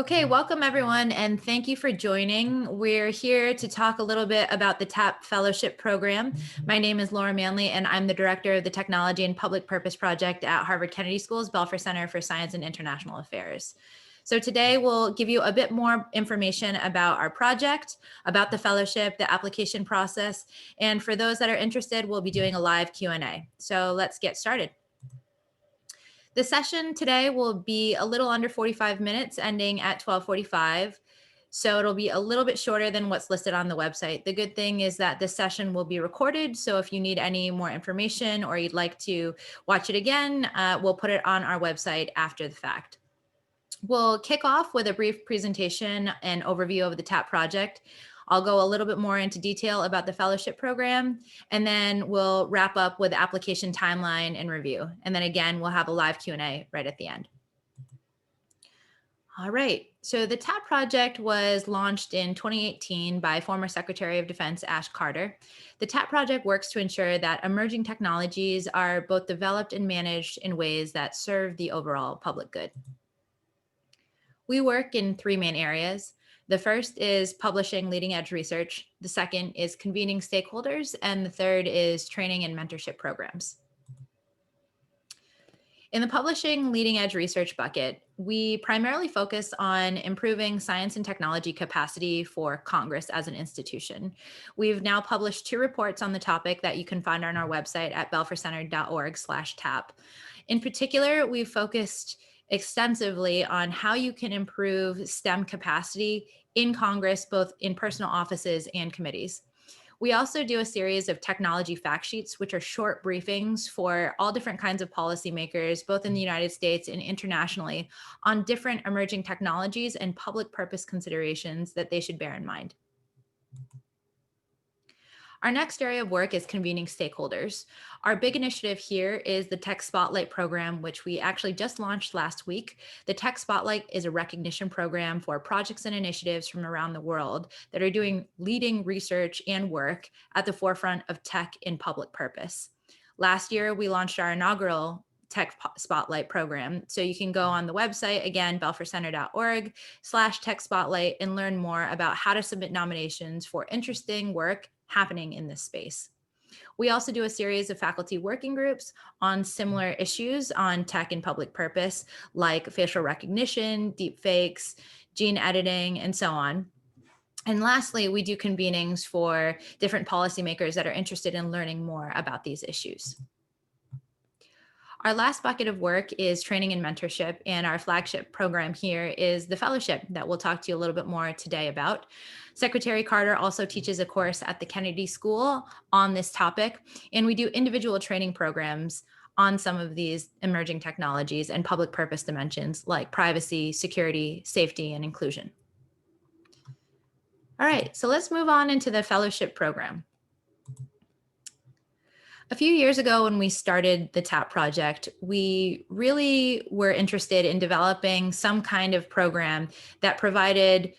Okay, welcome everyone, and thank you for joining. We're here to talk a little bit about the TAPP Fellowship Program. My name is Laura Manley, and I'm the director of the Technology and Public Purpose Project at Harvard Kennedy School's Belfer Center for Science and International Affairs. So today we'll give you a bit more information about our project, about the fellowship, the application process, and for those that are interested, we'll be doing a live Q&A. So let's get started. The session today will be a little under 45 minutes, ending at 12:45. So it'll be a little bit shorter than what's listed on the website. The good thing is that this session will be recorded. So if you need any more information or you'd like to watch it again, we'll put it on our website after the fact. We'll kick off with a brief presentation and overview of the TAPP project. I'll go a little bit more into detail about the fellowship program, and then we'll wrap up with application timeline and review. And then again, we'll have a live Q&A right at the end. All right, so the TAPP project was launched in 2018 by former Secretary of Defense Ash Carter. The TAPP project works to ensure that emerging technologies are both developed and managed in ways that serve the overall public good. We work in three main areas. The first is publishing leading edge research. The second is convening stakeholders. And the third is training and mentorship programs. In the publishing leading edge research bucket, we primarily focus on improving science and technology capacity for Congress as an institution. We've now published 2 reports on the topic that you can find on our website at belfercenter.org/TAPP. In particular, we've focused extensively on how you can improve STEM capacity in Congress, both in personal offices and committees. We also do a series of technology fact sheets, which are short briefings for all different kinds of policymakers, both in the United States and internationally, on different emerging technologies and public purpose considerations that they should bear in mind. Our next area of work is convening stakeholders. Our big initiative here is the Tech Spotlight program, which we actually just launched last week. The Tech Spotlight is a recognition program for projects and initiatives from around the world that are doing leading research and work at the forefront of tech in public purpose. Last year, we launched our inaugural Tech Spotlight program. So you can go on the website, again, belfercenter.org/Tech Spotlight, and learn more about how to submit nominations for interesting work happening in this space. We also do a series of faculty working groups on similar issues on tech and public purpose, like facial recognition, deep fakes, gene editing, and so on. And lastly, we do convenings for different policymakers that are interested in learning more about these issues. Our last bucket of work is training and mentorship, and our flagship program here is the fellowship that we'll talk to you a little bit more today about. Secretary Carter also teaches a course at the Kennedy School on this topic, and we do individual training programs on some of these emerging technologies and public purpose dimensions like privacy, security, safety, and inclusion. All right, so let's move on into the fellowship program. A few years ago, when we started the TAPP project, we really were interested in developing some kind of program that provided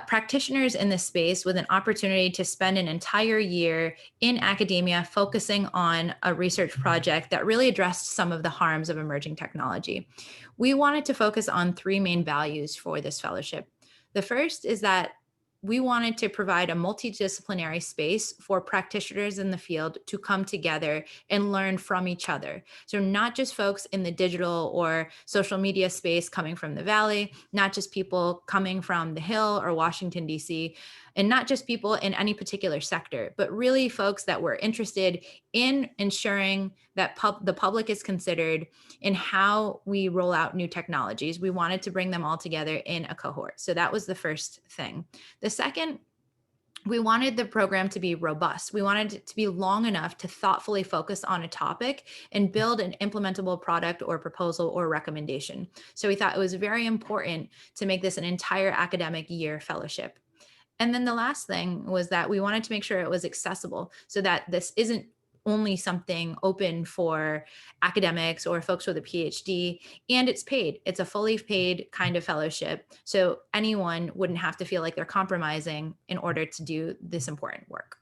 practitioners in this space with an opportunity to spend an entire year in academia focusing on a research project that really addressed some of the harms of emerging technology. We wanted to focus on 3 main values for this fellowship. The first is that we wanted to provide a multidisciplinary space for practitioners in the field to come together and learn from each other. So not just folks in the digital or social media space coming from the Valley, not just people coming from the Hill or Washington, D.C., and not just people in any particular sector, but really folks that were interested in ensuring that the public is considered in how we roll out new technologies. We wanted to bring them all together in a cohort. So that was the first thing. The second, we wanted the program to be robust. We wanted it to be long enough to thoughtfully focus on a topic and build an implementable product or proposal or recommendation. So we thought it was very important to make this an entire academic year fellowship. And then the last thing was that we wanted to make sure it was accessible so that this isn't only something open for academics or folks with a PhD, and it's paid. It's a fully paid kind of fellowship. So anyone wouldn't have to feel like they're compromising in order to do this important work.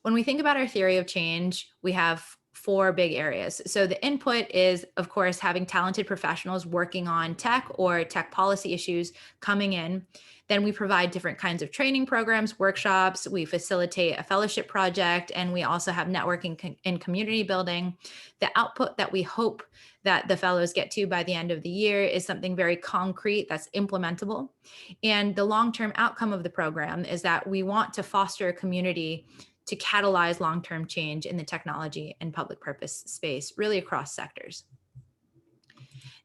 When we think about our theory of change, we have four big areas. So the input is, of course, having talented professionals working on tech or tech policy issues coming in. Then we provide different kinds of training programs, workshops, we facilitate a fellowship project, and we also have networking and community building. The output that we hope that the fellows get to by the end of the year is something very concrete that's implementable. And the long-term outcome of the program is that we want to foster a community to catalyze long-term change in the technology and public purpose space, really across sectors.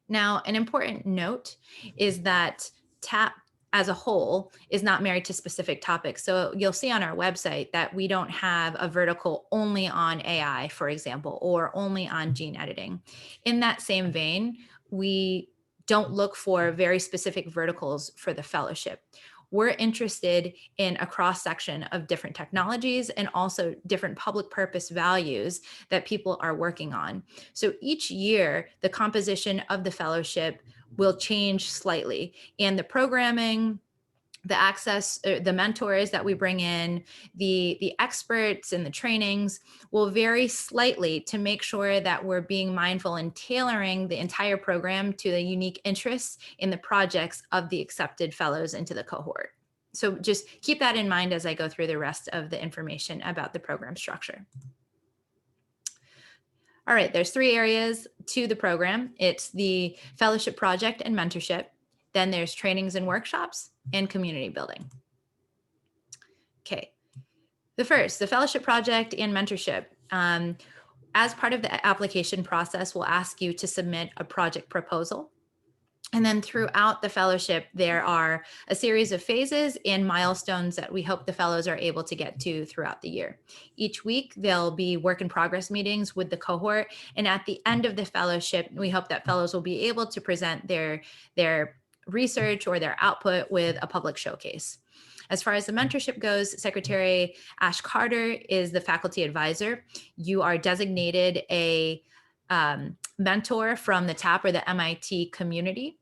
Now, an important note is that TAPP as a whole is not married to specific topics. So you'll see on our website that we don't have a vertical only on AI, for example, or only on gene editing. In that same vein, we don't look for very specific verticals for the fellowship. We're interested in a cross section of different technologies and also different public purpose values that people are working on. So each year, the composition of the fellowship will change slightly, and the programming, the access, the mentors that we bring in, the experts and the trainings will vary slightly to make sure that we're being mindful and tailoring the entire program to the unique interests in the projects of the accepted fellows into the cohort. So just keep that in mind as I go through the rest of the information about the program structure. All right, there's three areas to the program. It's the fellowship project and mentorship. Then there's trainings and workshops and community building. Okay, the fellowship project and mentorship. As part of the application process, we'll ask you to submit a project proposal. And then throughout the fellowship, there are a series of phases and milestones that we hope the fellows are able to get to throughout the year. Each week, there'll be work in progress meetings with the cohort. And at the end of the fellowship, we hope that fellows will be able to present their research or their output with a public showcase. As far as the mentorship goes, Secretary Ash Carter is the faculty advisor. You are designated a mentor from the TAPP or the MIT community.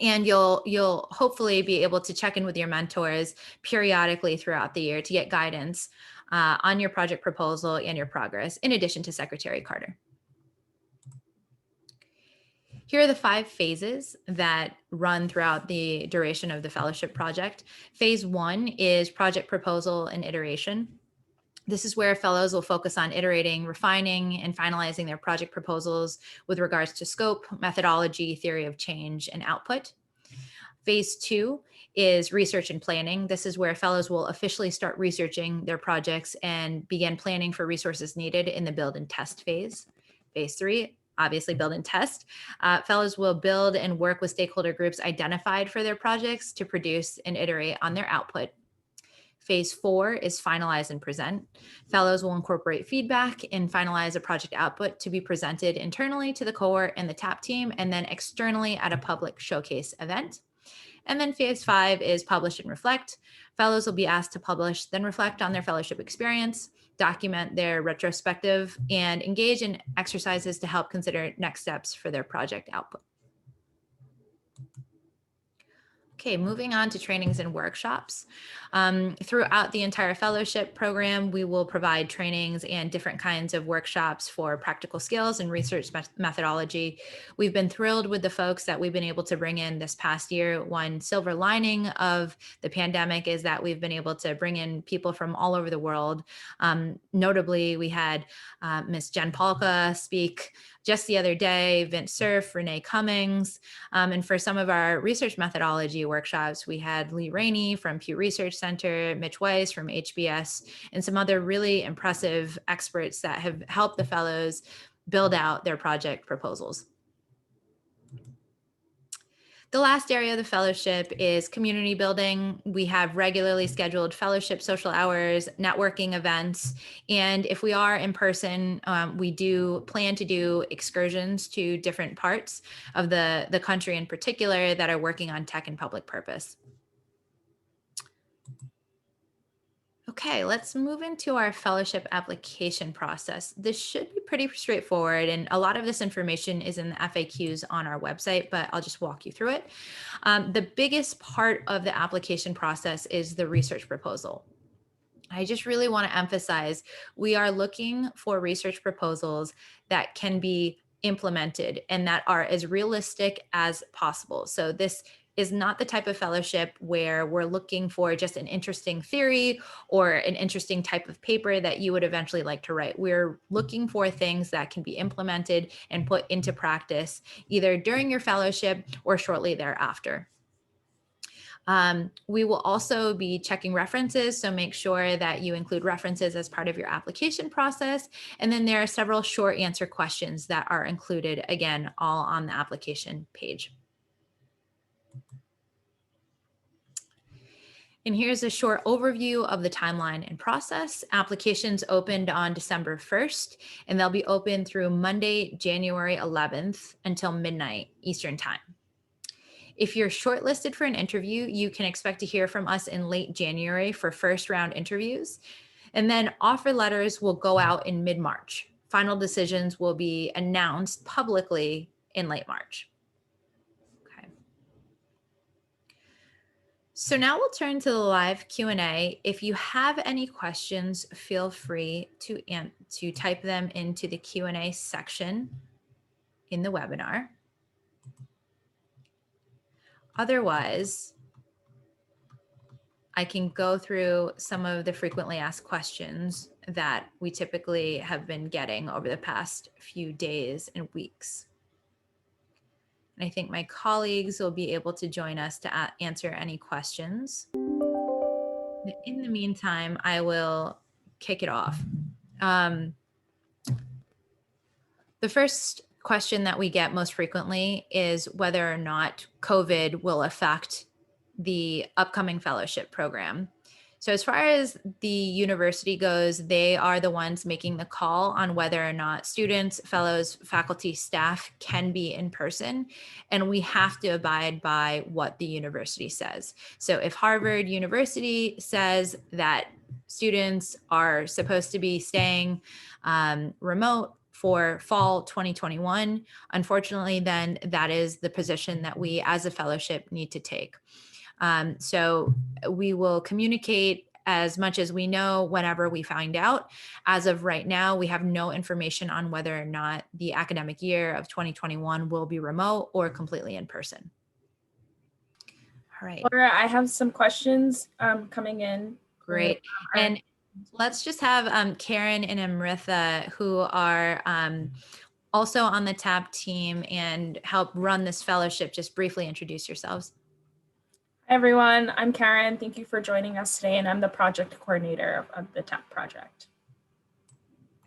And you'll hopefully be able to check in with your mentors periodically throughout the year to get guidance on your project proposal and your progress, in addition to Secretary Carter. Here are the 5 phases that run throughout the duration of the fellowship project. Phase 1 is project proposal and iteration. This is where fellows will focus on iterating, refining, and finalizing their project proposals with regards to scope, methodology, theory of change, and output. Phase 2 is research and planning. This is where fellows will officially start researching their projects and begin planning for resources needed in the build and test phase. Phase 3, obviously build and test. Fellows will build and work with stakeholder groups identified for their projects to produce and iterate on their output. Phase 4 is finalize and present. Fellows will incorporate feedback and finalize a project output to be presented internally to the cohort and the TAPP team, and then externally at a public showcase event. And then phase 5 is publish and reflect. Fellows will be asked to publish, then reflect on their fellowship experience, document their retrospective, and engage in exercises to help consider next steps for their project output. Okay, moving on to trainings and workshops. Throughout the entire fellowship program, we will provide trainings and different kinds of workshops for practical skills and research methodology. We've been thrilled with the folks that we've been able to bring in this past year. One silver lining of the pandemic is that we've been able to bring in people from all over the world. Notably, we had Miss Jen Polka speak just the other day, Vince Cerf, Renee Cummings. And for some of our research methodology workshops, we had Lee Rainey from Pew Research Center, Mitch Weiss from HBS, and some other really impressive experts that have helped the fellows build out their project proposals. The last area of the fellowship is community building. We have regularly scheduled fellowship social hours, networking events, and if we are in person, we do plan to do excursions to different parts of the country in particular that are working on tech and public purpose. Okay, let's move into our fellowship application process. This should be pretty straightforward, and a lot of this information is in the FAQs on our website, but I'll just walk you through it. The biggest part of the application process is the research proposal. I just really want to emphasize we are looking for research proposals that can be implemented and that are as realistic as possible. So, this is not the type of fellowship where we're looking for just an interesting theory or an interesting type of paper that you would eventually like to write. We're looking for things that can be implemented and put into practice either during your fellowship or shortly thereafter. We will also be checking references, so make sure that you include references as part of your application process. And then there are several short answer questions that are included, again, all on the application page. And here's a short overview of the timeline and process. Applications opened on December 1st, and they'll be open through Monday, January 11th until midnight Eastern Time. If you're shortlisted for an interview, you can expect to hear from us in late January for first round interviews. And then offer letters will go out in mid-March. Final decisions will be announced publicly in late March. Okay. So now we'll turn to the live Q&A. If you have any questions, feel free to type them into the Q&A section in the webinar. Otherwise, I can go through some of the frequently asked questions that we typically have been getting over the past few days and weeks. And I think my colleagues will be able to join us to answer any questions. In the meantime, I will kick it off. The first question that we get most frequently is whether or not COVID will affect the upcoming fellowship program. So as far as the university goes, they are the ones making the call on whether or not students, fellows, faculty, staff can be in person, and we have to abide by what the university says. So if Harvard University says that students are supposed to be staying remote for fall 2021, unfortunately, then that is the position that we as a fellowship need to take. So we will communicate as much as we know whenever we find out. As of right now, we have no information on whether or not the academic year of 2021 will be remote or completely in person. All right. Laura, I have some questions coming in. Great. And let's just have Karen and Amritha, who are also on the TAPP team and help run this fellowship, just briefly introduce yourselves. Hi, everyone. I'm Karen. Thank you for joining us today, and I'm the project coordinator of the TAPP project.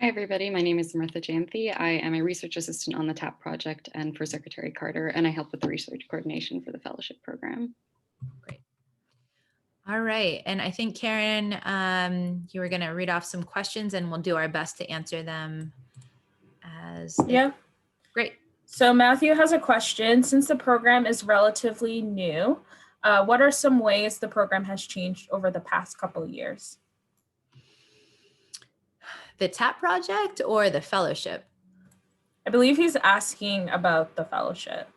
Hi, everybody. My name is Amritha Janthi. I am a research assistant on the TAPP project and for Secretary Carter, and I help with the research coordination for the fellowship program. Great. All right. And I think, Karen, you were going to read off some questions, and we'll do our best to answer them as Yeah. Great. So Matthew has a question. Since the program is relatively new, what are some ways the program has changed over the past couple of years? The TAPP project or the fellowship? I believe he's asking about the fellowship.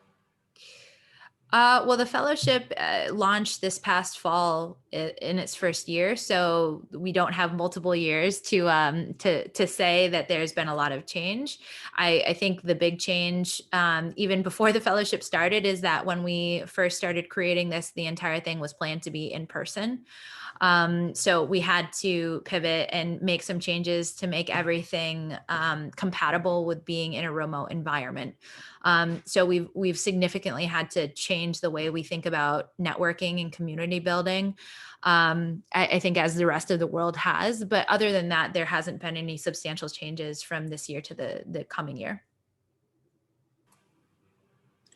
Well, the fellowship launched this past fall in its first year, so we don't have multiple years to say that there's been a lot of change. I think the big change, even before the fellowship started, is that when we first started creating this, the entire thing was planned to be in person. So we had to pivot and make some changes to make everything compatible with being in a remote environment. So we've significantly had to change the way we think about networking and community building. I think as the rest of the world has, but other than that, there hasn't been any substantial changes from this year to the coming year.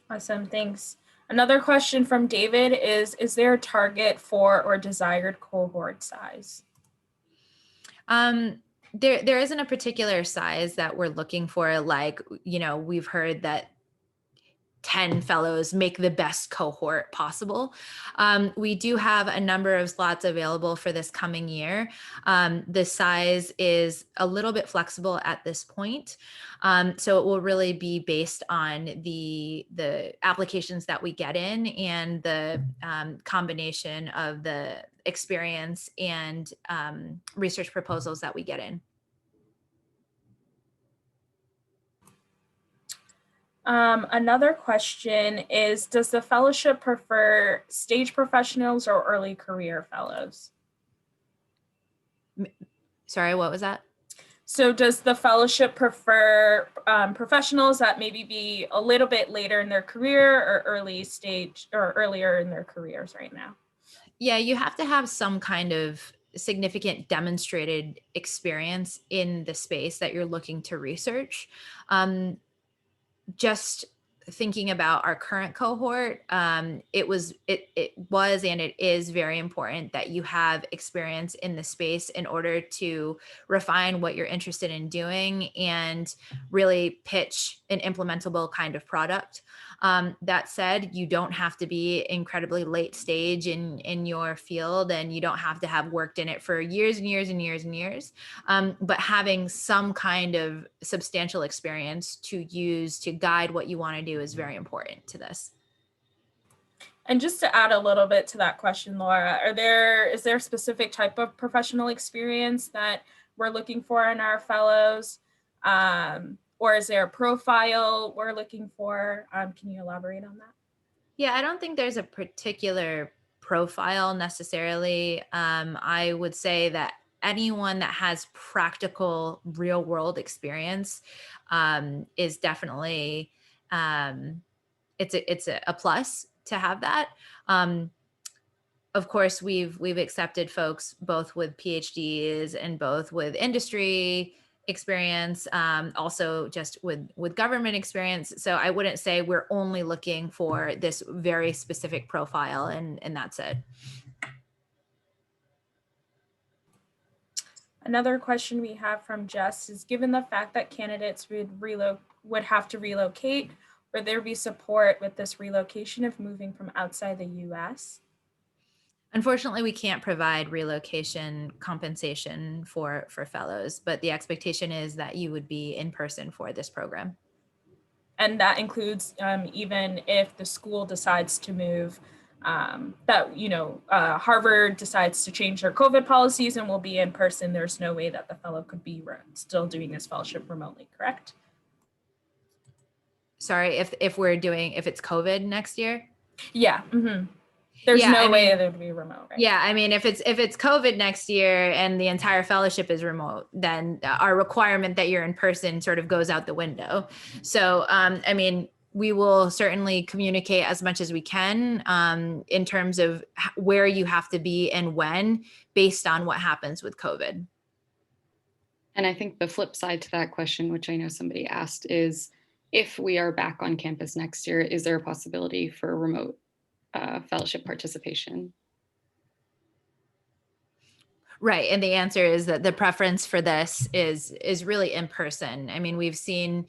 Awesome, thanks. Another question from David is there a target for or desired cohort size? There isn't a particular size that we're looking for. Like, we've heard that 10 fellows make the best cohort possible. We do have a number of slots available for this coming year. The size is a little bit flexible at this point. So it will really be based on the applications that we get in and the combination of the experience and research proposals that we get in. Another question is, does the fellowship prefer stage professionals or early career fellows? Sorry, what was that? So does the fellowship prefer professionals that maybe be a little bit later in their career or early stage or earlier in their careers right now? Yeah, you have to have some kind of significant demonstrated experience in the space that you're looking to research. Just thinking about our current cohort, it was and it is very important that you have experience in the space in order to refine what you're interested in doing and really pitch an implementable kind of product. That said, you don't have to be incredibly late stage in your field, and you don't have to have worked in it for years and years and years and years. But having some kind of substantial experience to use to guide what you want to do is very important to this. And just to add a little bit to that question, Laura, is there a specific type of professional experience that we're looking for in our fellows? Or is there a profile we're looking for? Can you elaborate on that? Yeah, I don't think there's a particular profile necessarily. I would say that anyone that has practical real world experience is definitely it's a plus to have that. Of course, we've accepted folks both with PhDs and both with industry experience, also just with government experience. So I wouldn't say we're only looking for this very specific profile, and that's it. Another question we have from Jess is, given the fact that candidates would have to relocate, would there be support with this relocation if moving from outside the US? Unfortunately, we can't provide relocation compensation for fellows, but the expectation is that you would be in person for this program. And that includes even if the school decides to move, Harvard decides to change their COVID policies and will be in person, there's no way that the fellow could be still doing his fellowship remotely, correct? Sorry, if it's COVID next year? Yeah. Mm-hmm. There's no way it would be remote, right? Yeah, I mean, if it's COVID next year and the entire fellowship is remote, then our requirement that you're in person sort of goes out the window. So, I mean, we will certainly communicate as much as we can in terms of where you have to be and when, based on what happens with COVID. And I think the flip side to that question, which I know somebody asked, is if we are back on campus next year, is there a possibility for remote fellowship participation? Right. And the answer is that the preference for this is really in person. I mean, we've seen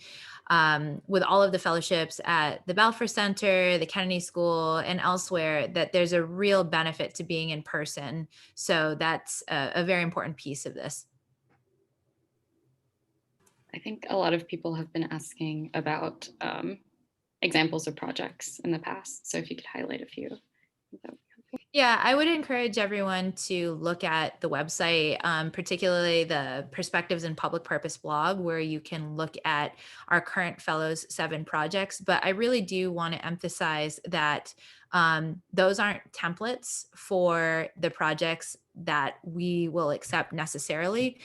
with all of the fellowships at the Belfer Center, the Kennedy School, and elsewhere, that there's a real benefit to being in person. So that's a very important piece of this. I think a lot of people have been asking about examples of projects in the past. So if you could highlight a few, that would be helpful. Yeah, I would encourage everyone to look at the website, particularly the Perspectives in Public Purpose blog, where you can look at our current Fellows 7 projects. But I really do want to emphasize that those aren't templates for the projects that we will accept necessarily.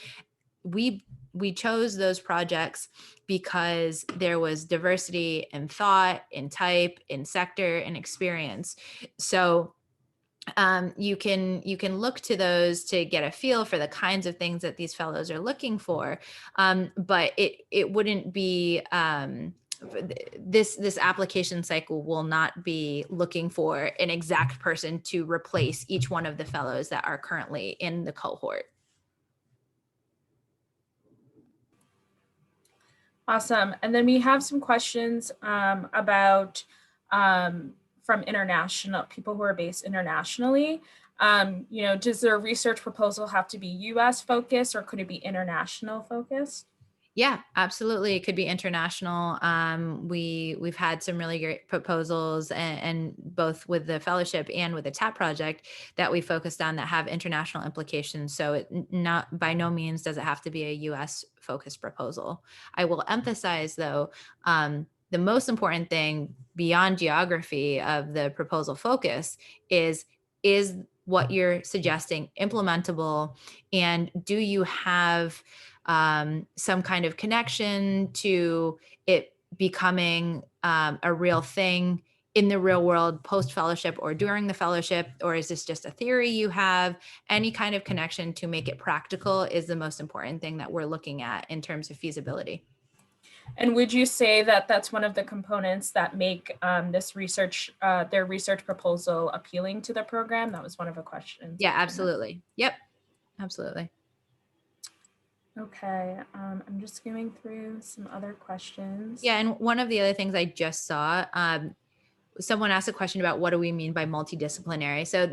We chose those projects because there was diversity in thought, in type, in sector, and experience. So you can look to those to get a feel for the kinds of things that these fellows are looking for, but it wouldn't be this application cycle will not be looking for an exact person to replace each one of the fellows that are currently in the cohort. Awesome. And then we have some questions about from international people who are based internationally. Does their research proposal have to be US focused, or could it be international focused? Yeah, absolutely. It could be international. We've had some really great proposals, and both with the fellowship and with the TAP project that we focused on that have international implications. So not by no means does it have to be a U.S. focused proposal. I will emphasize though, the most important thing beyond geography of the proposal focus is what you're suggesting implementable, and do you have some kind of connection to it becoming a real thing in the real world post fellowship or during the fellowship, or is this just a theory you have? Any kind of connection to make it practical is the most important thing that we're looking at in terms of feasibility. And would you say that that's one of the components that make their research proposal appealing to the program? That was one of the questions. Yeah, absolutely. Yep, absolutely. Okay, I'm just skimming through some other questions. Yeah, and one of the other things I just saw, someone asked a question about what do we mean by multidisciplinary. So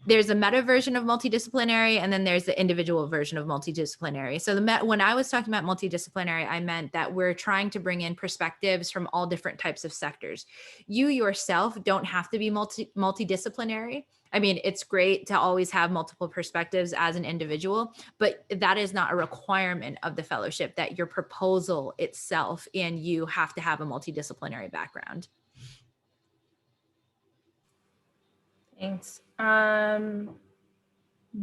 there's a meta version of multidisciplinary, and then there's the individual version of multidisciplinary. So when I was talking about multidisciplinary, I meant that we're trying to bring in perspectives from all different types of sectors. You yourself don't have to be multidisciplinary. I mean, it's great to always have multiple perspectives as an individual, but that is not a requirement of the fellowship that your proposal itself and you have to have a multidisciplinary background. Thanks. I'm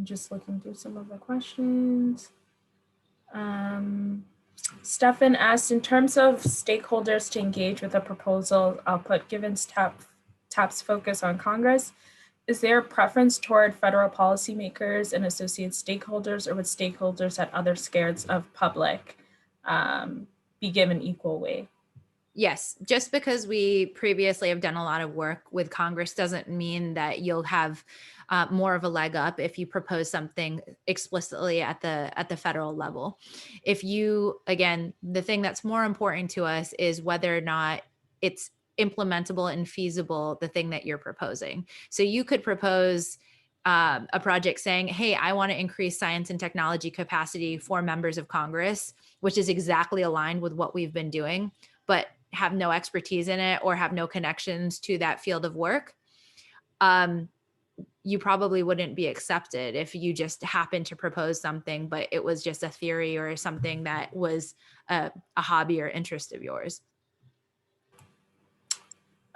just looking through some of the questions. Stefan asked, in terms of stakeholders to engage with a proposal output, given TAP's focus on Congress, is there a preference toward federal policymakers and associate stakeholders, or would stakeholders at other scales of public be given equal weight? Yes, just because we previously have done a lot of work with Congress doesn't mean that you'll have more of a leg up if you propose something explicitly at the federal level. If you, again, the thing that's more important to us is whether or not it's implementable and feasible, the thing that you're proposing. So you could propose a project saying, hey, I want to increase science and technology capacity for members of Congress, which is exactly aligned with what we've been doing, but have no expertise in it or have no connections to that field of work, you probably wouldn't be accepted if you just happened to propose something, but it was just a theory or something that was a hobby or interest of yours.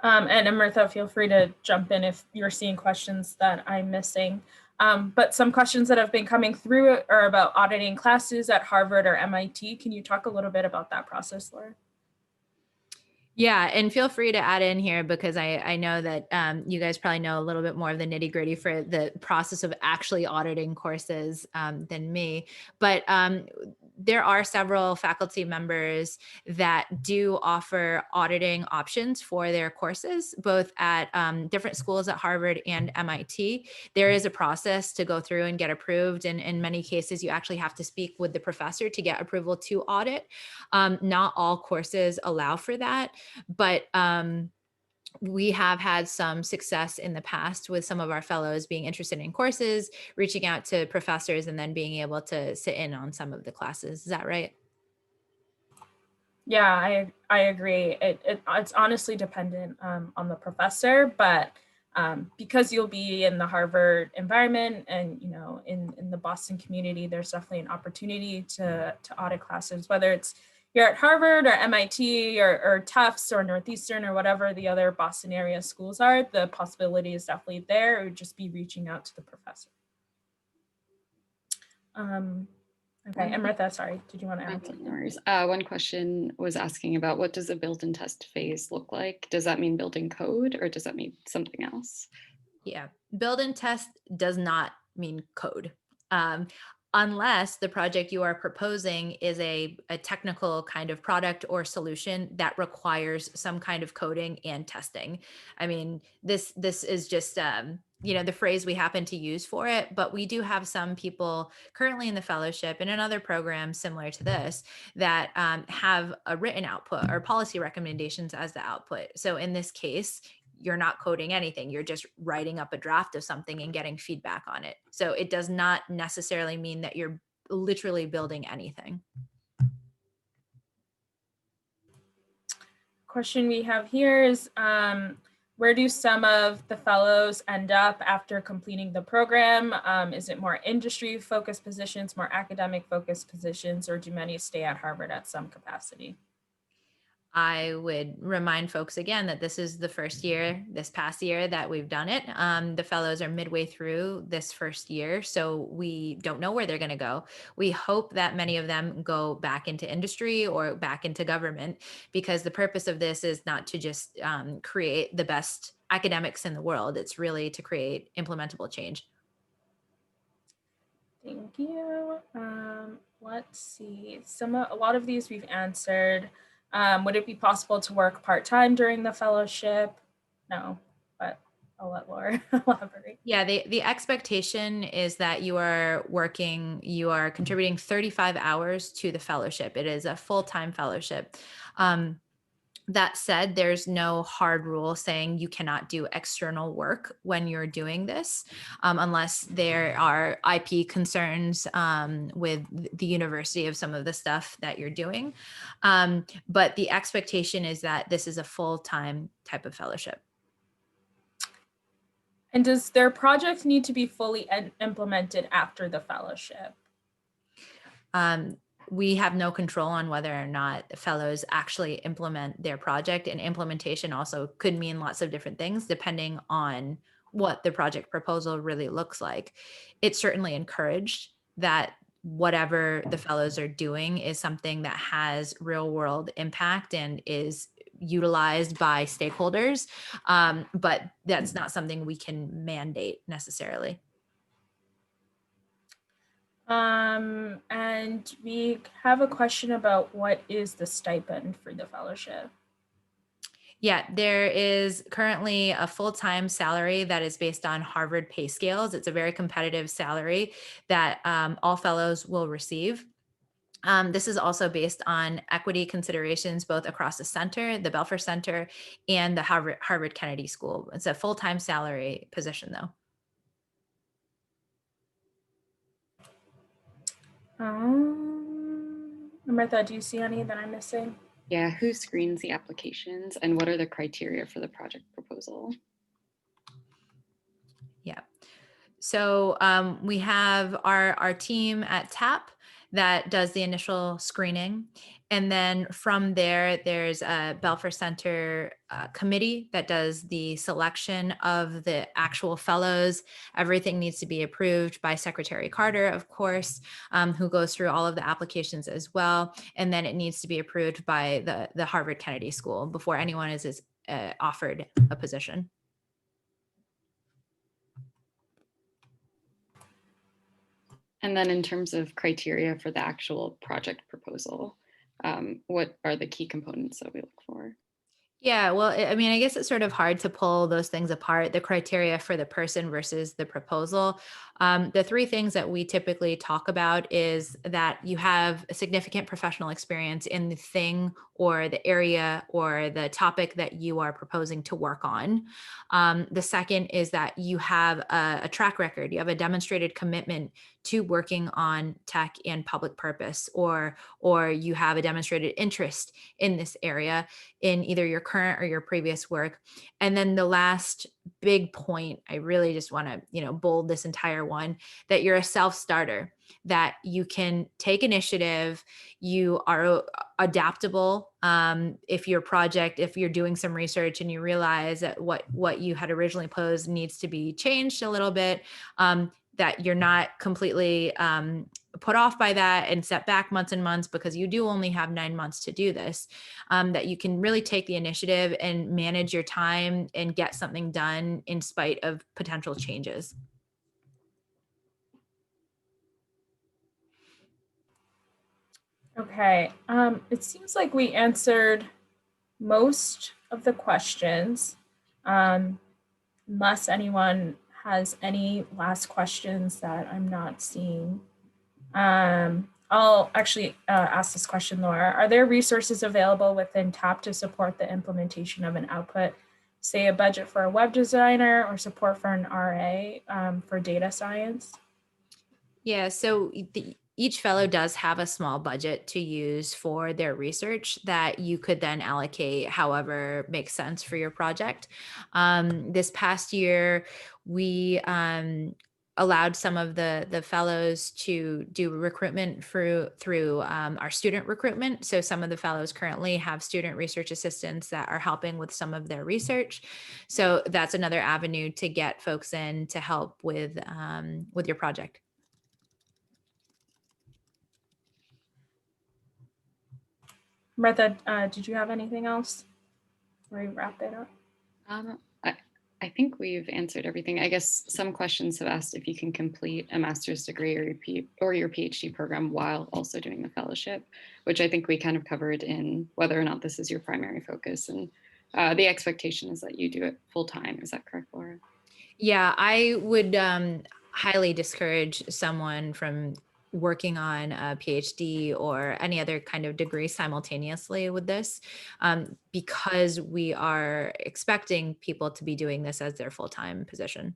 And Amrita, feel free to jump in if you're seeing questions that I'm missing. But some questions that have been coming through are about auditing classes at Harvard or MIT. Can you talk a little bit about that process, Laura? Yeah, and feel free to add in here because I know that you guys probably know a little bit more of the nitty gritty for the process of actually auditing courses than me. But there are several faculty members that do offer auditing options for their courses, both at different schools at Harvard and MIT. There is a process to go through and get approved. And in many cases, you actually have to speak with the professor to get approval to audit. Not all courses allow for that, but we have had some success in the past with some of our fellows being interested in courses, reaching out to professors, and then being able to sit in on some of the classes. Is that right? Yeah, I agree. It's honestly dependent on the professor, but because you'll be in the Harvard environment and in the Boston community, there's definitely an opportunity to audit classes, whether it's you're at Harvard or MIT or Tufts or Northeastern or whatever the other Boston area schools are. The possibility is definitely there. It would just be reaching out to the professor. Okay, Amrita, sorry, did you want to add something? One question was asking about what does a build and test phase look like? Does that mean building code or does that mean something else? Yeah, build and test does not mean code. Unless the project you are proposing is a technical kind of product or solution that requires some kind of coding and testing. I mean, this is just the phrase we happen to use for it, but we do have some people currently in the fellowship and in other programs similar to this that have a written output or policy recommendations as the output. So in this case, you're not coding anything. You're just writing up a draft of something and getting feedback on it. So it does not necessarily mean that you're literally building anything. Question we have here is, where do some of the fellows end up after completing the program? Is it more industry focused positions, more academic focused positions, or do many stay at Harvard at some capacity? I would remind folks again that this is the first year, this past year, that we've done it. The fellows are midway through this first year, so we don't know where they're going to go. We hope that many of them go back into industry or back into government, because the purpose of this is not to just create the best academics in the world. It's really to create implementable change. Thank you. Let's see. A lot of these we've answered. Would it be possible to work part-time during the fellowship? No, but I'll let Laura elaborate. Yeah, the expectation is that you are contributing 35 hours to the fellowship. It is a full-time fellowship. That said, there's no hard rule saying you cannot do external work when you're doing this, unless there are IP concerns with the university of some of the stuff that you're doing. But the expectation is that this is a full-time type of fellowship. And does their project need to be fully implemented after the fellowship? We have no control on whether or not fellows actually implement their project, and implementation also could mean lots of different things depending on what the project proposal really looks like. It's certainly encouraged that whatever the fellows are doing is something that has real world impact and is utilized by stakeholders, but that's not something we can mandate necessarily. And we have a question about what is the stipend for the fellowship? Yeah, there is currently a full-time salary that is based on Harvard pay scales. It's a very competitive salary that all fellows will receive. This is also based on equity considerations, both across the center, the Belfer Center, and the Harvard Kennedy School. It's a full-time salary position, though. Martha, do you see any that I'm missing? Yeah, who screens the applications and what are the criteria for the project proposal? Yeah. So we have our team at TAPP that does the initial screening. And then from there, there's a Belfer Center committee that does the selection of the actual fellows. Everything needs to be approved by Secretary Carter, of course, who goes through all of the applications as well. And then it needs to be approved by the Harvard Kennedy School before anyone is offered a position. And then in terms of criteria for the actual project proposal, what are the key components that we look for? Yeah, well, I mean, I guess it's sort of hard to pull those things apart, the criteria for the person versus the proposal. The three things that we typically talk about is that you have a significant professional experience in the thing or the area or the topic that you are proposing to work on. The second is that you have a track record, you have a demonstrated commitment to working on tech and public purpose, or you have a demonstrated interest in this area in either your current or your previous work. And then the last big point, I really just want to, bold this entire one, that you're a self-starter, that you can take initiative, you are adaptable. If you're doing some research and you realize that what you had originally posed needs to be changed a little bit, that you're not completely put off by that and set back months and months because you do only have 9 months to do this, that you can really take the initiative and manage your time and get something done in spite of potential changes. Okay, it seems like we answered most of the questions, unless anyone has any last questions that I'm not seeing. I'll actually ask this question, Laura. Are there resources available within TAPP to support the implementation of an output, say a budget for a web designer or support for an RA for data science? Yeah, so each fellow does have a small budget to use for their research that you could then allocate however makes sense for your project. This past year, we allowed some of the fellows to do recruitment through our student recruitment. So some of the fellows currently have student research assistants that are helping with some of their research. So that's another avenue to get folks in to help with your project. Martha, did you have anything else before we wrap it up? I think we've answered everything. I guess some questions have asked if you can complete a master's degree or your PhD program while also doing the fellowship, which I think we kind of covered in whether or not this is your primary focus. And the expectation is that you do it full time. Is that correct, Laura? Yeah, I would highly discourage someone from working on a PhD or any other kind of degree simultaneously with this, because we are expecting people to be doing this as their full-time position.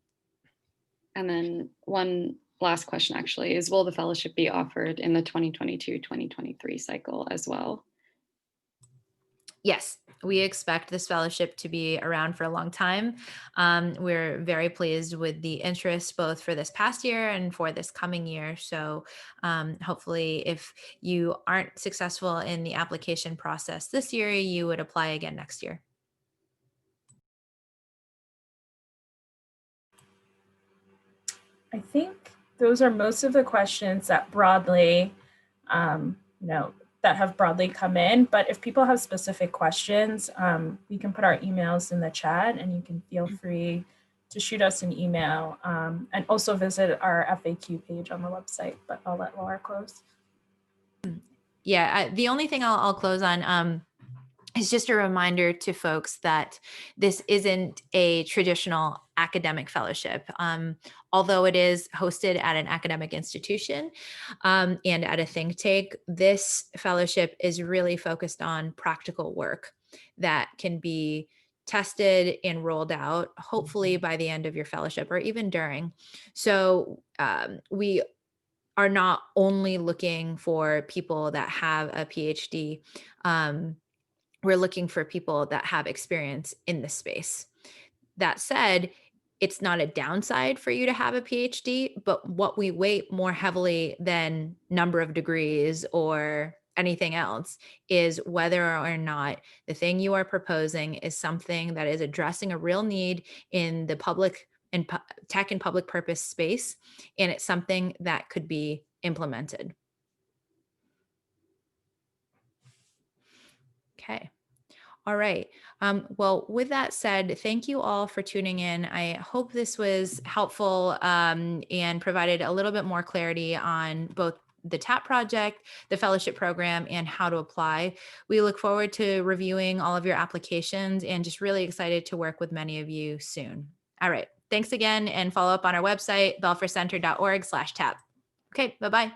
And then one last question actually is, will the fellowship be offered in the 2022-2023 cycle as well? Yes, we expect this fellowship to be around for a long time. We're very pleased with the interest both for this past year and for this coming year. So hopefully if you aren't successful in the application process this year, you would apply again next year. I think those are most of the questions that broadly, that have broadly come in. But if people have specific questions, we can put our emails in the chat and you can feel free to shoot us an email and also visit our FAQ page on the website, but I'll let Laura close. Yeah, the only thing I'll close on is just a reminder to folks that this isn't a traditional academic fellowship. Although it is hosted at an academic institution and at a think tank, this fellowship is really focused on practical work that can be tested and rolled out, hopefully by the end of your fellowship or even during. So we are not only looking for people that have a PhD. We're looking for people that have experience in this space. That said, it's not a downside for you to have a PhD, but what we weight more heavily than number of degrees or anything else is whether or not the thing you are proposing is something that is addressing a real need in the public and tech and public purpose space, and it's something that could be implemented. Okay. All right. Well, with that said, thank you all for tuning in. I hope this was helpful and provided a little bit more clarity on both the TAPP project, the fellowship program, and how to apply. We look forward to reviewing all of your applications and just really excited to work with many of you soon. All right. Thanks again, and follow up on our website, belfercenter.org/TAPP. Okay, bye-bye.